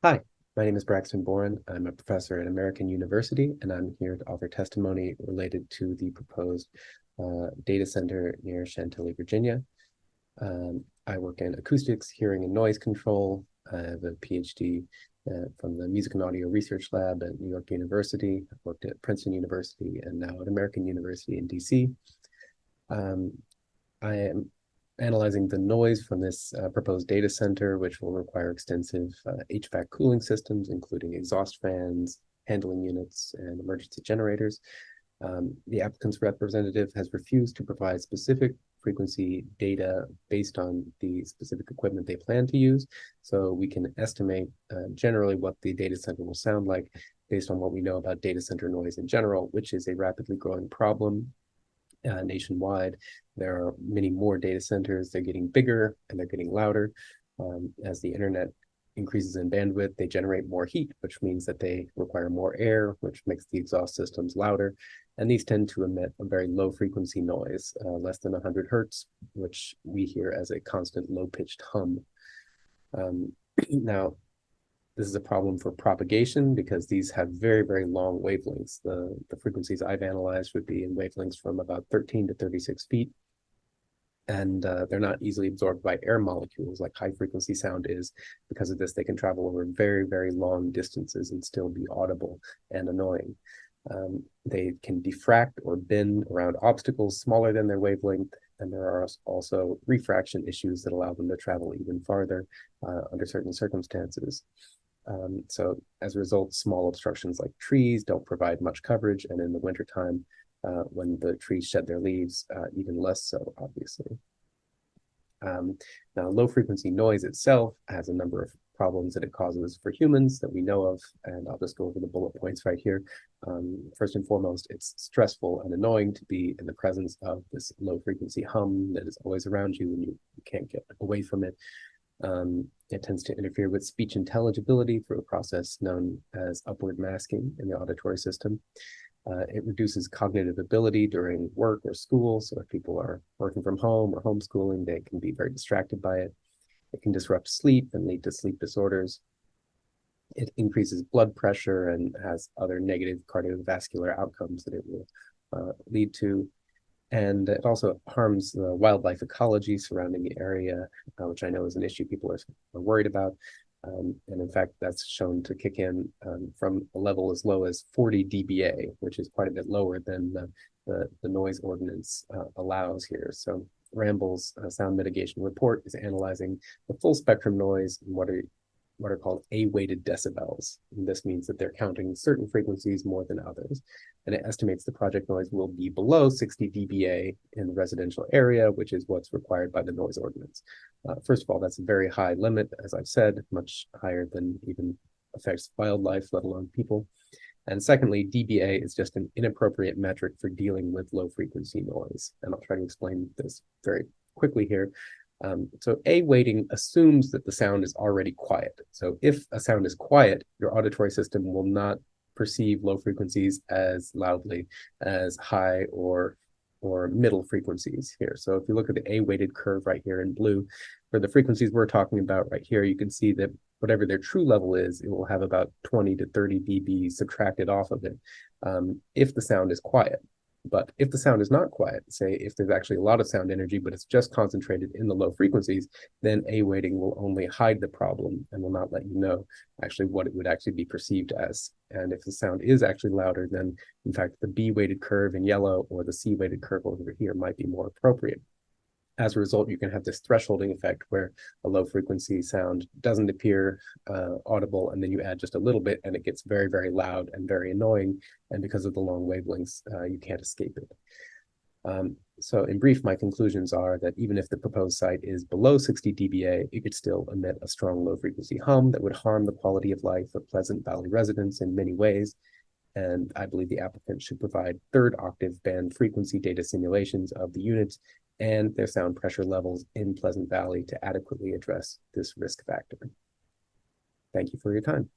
Hi, my name is Braxton Boren. I'm a professor at American University, and I'm here to offer testimony related to the proposed data center near Chantilly, Virginia. I work in acoustics, hearing, and noise control. I have a PhD from the Music and Audio Research Lab at New York University. I've worked at Princeton University and now at American University in DC. Um, I am analyzing the noise from this proposed data center, which will require extensive HVAC cooling systems, including exhaust fans, handling units, and emergency generators. The applicant's representative has refused to provide specific frequency data based on the specific equipment they plan to use. So we can estimate generally what the data center will sound like based on what we know about data center noise in general, which is a rapidly growing problem nationwide. There are many more data centers. They're getting bigger and they're getting louder. As the internet increases in bandwidth, they generate more heat, which means that they require more air, which makes the exhaust systems louder. And these tend to emit a very low frequency noise, less than 100 hertz, which we hear as a constant low pitched hum. Um, now, this is a problem for propagation because these have very, very long wavelengths. The frequencies I've analyzed would be in wavelengths from about 13 to 36 feet. And they're not easily absorbed by air molecules like high frequency sound is. Because of this, they can travel over very, very long distances and still be audible and annoying. They can diffract or bend around obstacles smaller than their wavelength, and there are also refraction issues that allow them to travel even farther under certain circumstances. So as a result, small obstructions like trees don't provide much coverage, and in the wintertime, when the trees shed their leaves, even less so, obviously. Now, low frequency noise itself has a number of problems that it causes for humans that we know of, and I'll just go over the bullet points right here. First and foremost, it's stressful and annoying to be in the presence of this low frequency hum that is always around you and you can't get away from it. It tends to interfere with speech intelligibility through a process known as upward masking in the auditory system. It reduces cognitive ability during work or school. So if people are working from home or homeschooling, they can be very distracted by it. It can disrupt sleep and lead to sleep disorders. It increases blood pressure and has other negative cardiovascular outcomes that it will lead to. And it also harms the wildlife ecology surrounding the area, which I know is an issue people are worried about. And in fact, that's shown to kick in from a level as low as 40 dBA, which is quite a bit lower than the noise ordinance allows here. So Ramble's sound mitigation report is analyzing the full spectrum noise and what are called A-weighted decibels. And this means that they're counting certain frequencies more than others. And it estimates the project noise will be below 60 dBA in the residential area, which is what's required by the noise ordinance. First of all, that's a very high limit, as I've said, much higher than even affects wildlife, let alone people. And secondly, dBA is just an inappropriate metric for dealing with low frequency noise. And I'll try to explain this very quickly here. So A weighting assumes that the sound is already quiet. So if a sound is quiet, your auditory system will not perceive low frequencies as loudly as high or middle frequencies here. So if you look at the A-weighted curve right here in blue, for the frequencies we're talking about right here, you can see that whatever their true level is, it will have about 20 to 30 dB subtracted off of it if the sound is quiet. But if the sound is not quiet, say if there's actually a lot of sound energy, but it's just concentrated in the low frequencies, then A weighting will only hide the problem and will not let you know actually what it would actually be perceived as. And if the sound is actually louder, then in fact, the B weighted curve in yellow or the C weighted curve over here might be more appropriate. As a result, you can have this thresholding effect where a low frequency sound doesn't appear audible, and then you add just a little bit and it gets very, very loud and very annoying. And because of the long wavelengths, you can't escape it. So in brief, my conclusions are that even if the proposed site is below 60 dBA, it could still emit a strong low frequency hum that would harm the quality of life of Pleasant Valley residents in many ways. And I believe the applicant should provide third octave band frequency data simulations of the units and their sound pressure levels in Pleasant Valley to adequately address this risk factor. Thank you for your time.